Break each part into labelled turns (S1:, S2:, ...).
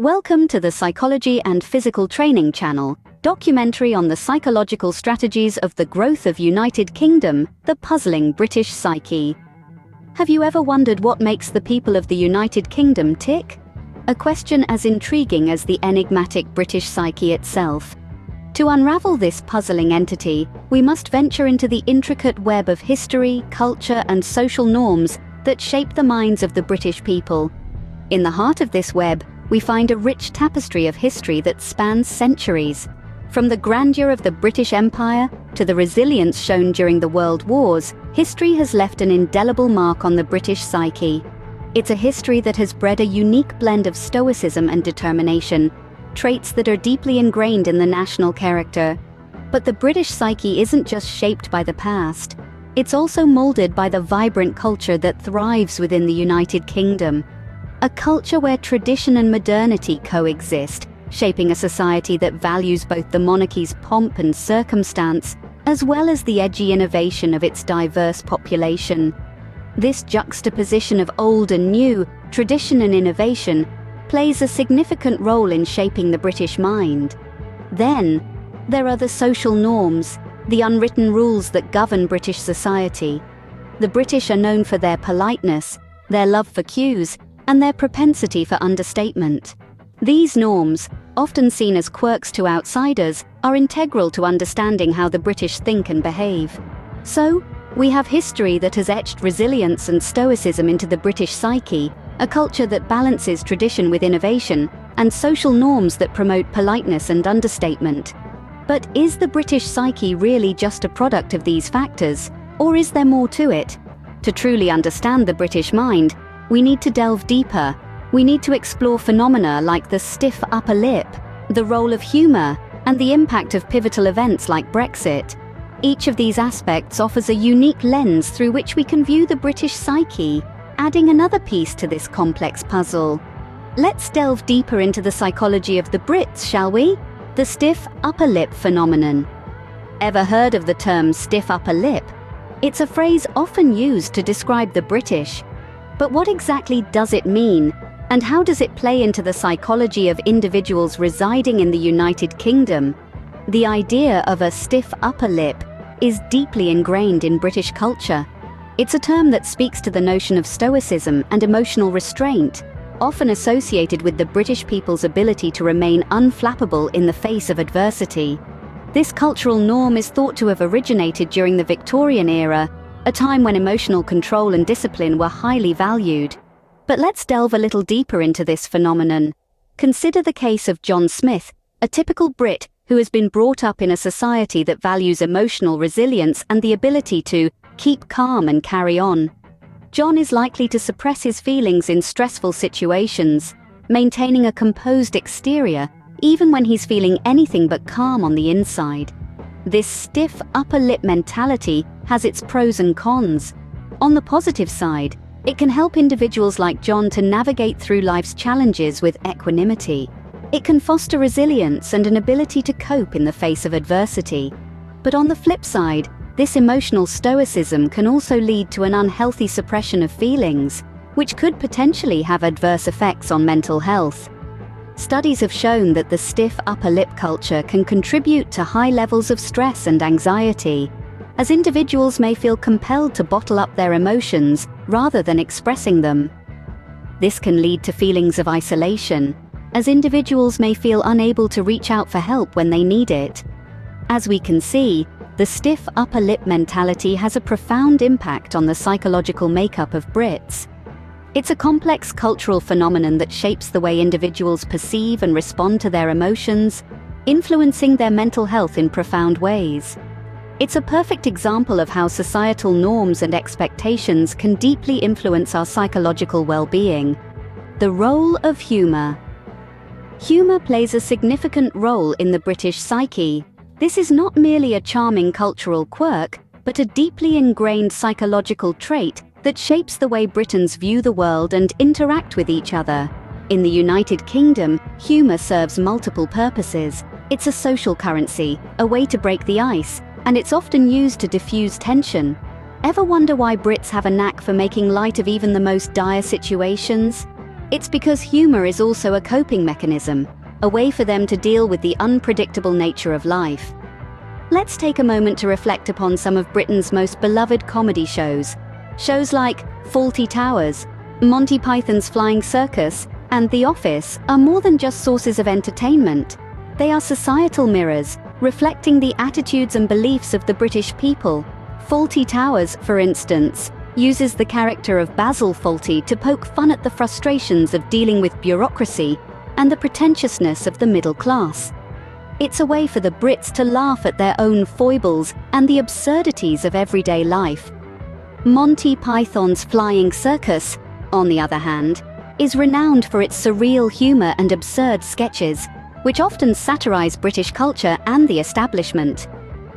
S1: Welcome to the Psychology and Physical Training channel, documentary on the psychological strategies of the growth of United Kingdom, the puzzling British psyche. Have you ever wondered what makes the people of the United Kingdom tick? A question as intriguing as the enigmatic British psyche itself. To unravel this puzzling entity, we must venture into the intricate web of history, culture, and social norms that shape the minds of the British people. In the heart of this web, we find a rich tapestry of history that spans centuries. From the grandeur of the British Empire to the resilience shown during the World Wars, history has left an indelible mark on the British psyche. It's a history that has bred a unique blend of stoicism and determination, traits that are deeply ingrained in the national character. But the British psyche isn't just shaped by the past. It's also molded by the vibrant culture that thrives within the United Kingdom. A culture where tradition and modernity coexist, shaping a society that values both the monarchy's pomp and circumstance, as well as the edgy innovation of its diverse population. This juxtaposition of old and new, tradition and innovation, plays a significant role in shaping the British mind. Then, there are the social norms, the unwritten rules that govern British society. The British are known for their politeness, their love for cues, and their propensity for understatement. These norms, often seen as quirks to outsiders, are integral to understanding how the British think and behave. So, we have history that has etched resilience and stoicism into the British psyche, a culture that balances tradition with innovation, and social norms that promote politeness and understatement. But is the British psyche really just a product of these factors, or is there more to it? To truly understand the British mind, we need to delve deeper. We need to explore phenomena like the stiff upper lip, the role of humor, and the impact of pivotal events like Brexit. Each of these aspects offers a unique lens through which we can view the British psyche, adding another piece to this complex puzzle. Let's delve deeper into the psychology of the Brits, shall we? The stiff upper lip phenomenon. Ever heard of the term stiff upper lip? It's a phrase often used to describe the British. But what exactly does it mean, and how does it play into the psychology of individuals residing in the United Kingdom? The idea of a stiff upper lip is deeply ingrained in British culture. It's a term that speaks to the notion of stoicism and emotional restraint, often associated with the British people's ability to remain unflappable in the face of adversity. This cultural norm is thought to have originated during the Victorian era, a time when emotional control and discipline were highly valued. But let's delve a little deeper into this phenomenon. Consider the case of John Smith, a typical Brit who has been brought up in a society that values emotional resilience and the ability to keep calm and carry on. John is likely to suppress his feelings in stressful situations, maintaining a composed exterior even when he's feeling anything but calm on the inside. This stiff upper lip mentality has its pros and cons. On the positive side, it can help individuals like John to navigate through life's challenges with equanimity. It can foster resilience and an ability to cope in the face of adversity. But on the flip side, this emotional stoicism can also lead to an unhealthy suppression of feelings, which could potentially have adverse effects on mental health. Studies have shown that the stiff upper lip culture can contribute to high levels of stress and anxiety, as individuals may feel compelled to bottle up their emotions rather than expressing them. This can lead to feelings of isolation, as individuals may feel unable to reach out for help when they need it. As we can see, the stiff upper lip mentality has a profound impact on the psychological makeup of Brits. It's a complex cultural phenomenon that shapes the way individuals perceive and respond to their emotions, influencing their mental health in profound ways. It's a perfect example of how societal norms and expectations can deeply influence our psychological well-being. The role of humor. Humor plays a significant role in the British psyche. This is not merely a charming cultural quirk, but a deeply ingrained psychological trait that shapes the way Britons view the world and interact with each other. In the United Kingdom, humor serves multiple purposes. It's a social currency, a way to break the ice, and it's often used to diffuse tension. Ever wonder why Brits have a knack for making light of even the most dire situations? It's because humor is also a coping mechanism, a way for them to deal with the unpredictable nature of life. Let's take a moment to reflect upon some of Britain's most beloved comedy shows. Shows like Fawlty Towers, Monty Python's Flying Circus, and The Office are more than just sources of entertainment. They are societal mirrors, reflecting the attitudes and beliefs of the British people. Fawlty Towers, for instance, uses the character of Basil Fawlty to poke fun at the frustrations of dealing with bureaucracy and the pretentiousness of the middle class. It's a way for the Brits to laugh at their own foibles and the absurdities of everyday life. Monty Python's Flying Circus, on the other hand, is renowned for its surreal humor and absurd sketches, which often satirize British culture and the establishment.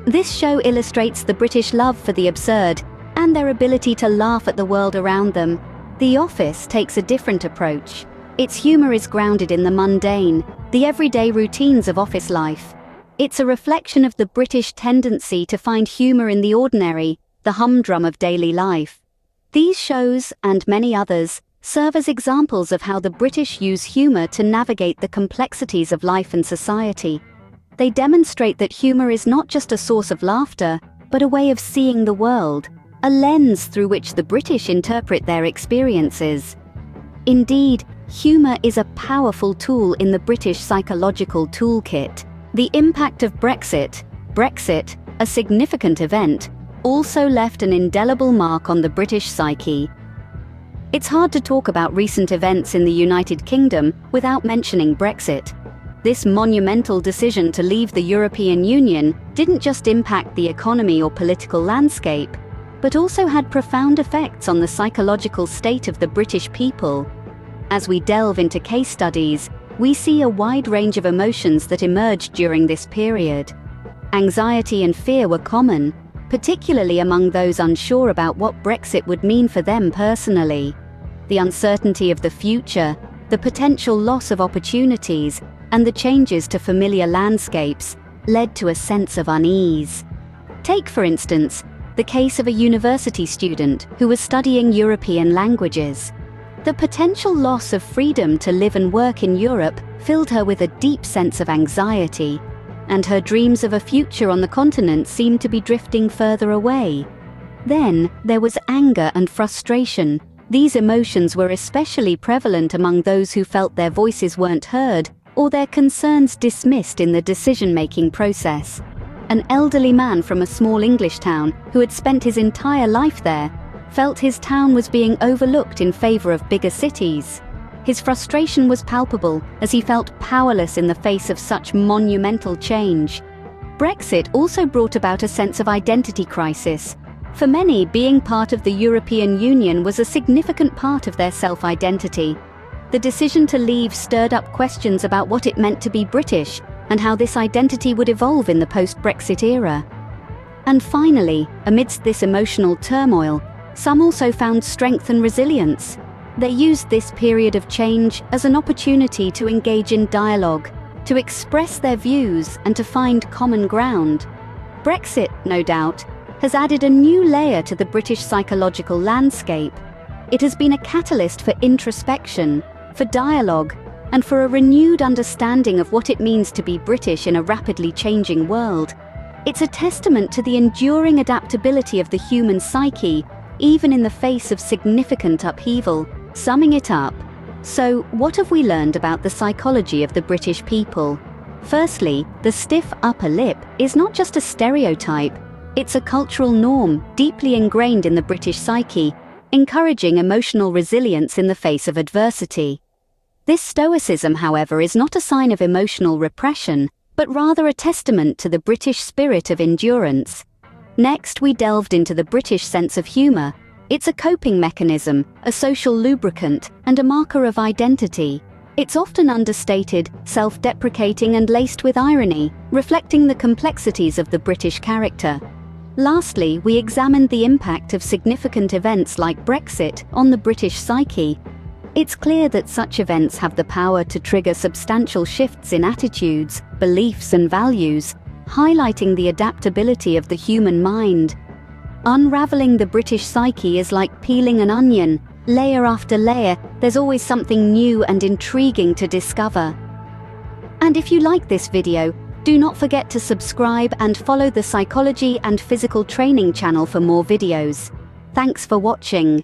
S1: This show illustrates the British love for the absurd and their ability to laugh at the world around them. The Office takes a different approach. Its humor is grounded in the mundane, the everyday routines of office life. It's a reflection of the British tendency to find humor in the ordinary, the humdrum of daily life. These shows, and many others, serve as examples of how the British use humor to navigate the complexities of life and society. They demonstrate that humor is not just a source of laughter, but a way of seeing the world, a lens through which the British interpret their experiences. Indeed, humor is a powerful tool in the British psychological toolkit. The impact of Brexit, a significant event, also left an indelible mark on the British psyche. It's hard to talk about recent events in the United Kingdom without mentioning Brexit. This monumental decision to leave the European Union didn't just impact the economy or political landscape, but also had profound effects on the psychological state of the British people. As we delve into case studies, we see a wide range of emotions that emerged during this period. Anxiety and fear were common, particularly among those unsure about what Brexit would mean for them personally. The uncertainty of the future, the potential loss of opportunities, and the changes to familiar landscapes led to a sense of unease. Take, for instance, the case of a university student who was studying European languages. The potential loss of freedom to live and work in Europe filled her with a deep sense of anxiety, and her dreams of a future on the continent seemed to be drifting further away. Then there was anger and frustration. These emotions were especially prevalent among those who felt their voices weren't heard or their concerns dismissed in the decision-making process. An elderly man from a small English town who had spent his entire life there felt his town was being overlooked in favor of bigger cities. His frustration was palpable as he felt powerless in the face of such monumental change. Brexit also brought about a sense of identity crisis. For many, being part of the European Union was a significant part of their self-identity. The decision to leave stirred up questions about what it meant to be British and how this identity would evolve in the post-Brexit era. And finally, amidst this emotional turmoil, some also found strength and resilience. They used this period of change as an opportunity to engage in dialogue, to express their views and to find common ground. Brexit, no doubt, has added a new layer to the British psychological landscape. It has been a catalyst for introspection, for dialogue, and for a renewed understanding of what it means to be British in a rapidly changing world. It's a testament to the enduring adaptability of the human psyche, even in the face of significant upheaval. Summing it up, so what have we learned about the psychology of the British people? Firstly, the stiff upper lip is not just a stereotype, it's a cultural norm deeply ingrained in the British psyche, encouraging emotional resilience in the face of adversity. This stoicism, however, is not a sign of emotional repression, but rather a testament to the British spirit of endurance. Next, we delved into the British sense of humour. It's a coping mechanism, a social lubricant, and a marker of identity. It's often understated, self-deprecating, and laced with irony, reflecting the complexities of the British character. Lastly, we examined the impact of significant events like Brexit on the British psyche. It's clear that such events have the power to trigger substantial shifts in attitudes, beliefs, and values, highlighting the adaptability of the human mind. Unraveling the British psyche is like peeling an onion, Layer after layer, there's always something new and intriguing to discover. And if you like this video, do not forget to subscribe and follow the Psychology and Physical Training channel for more videos. Thanks for watching.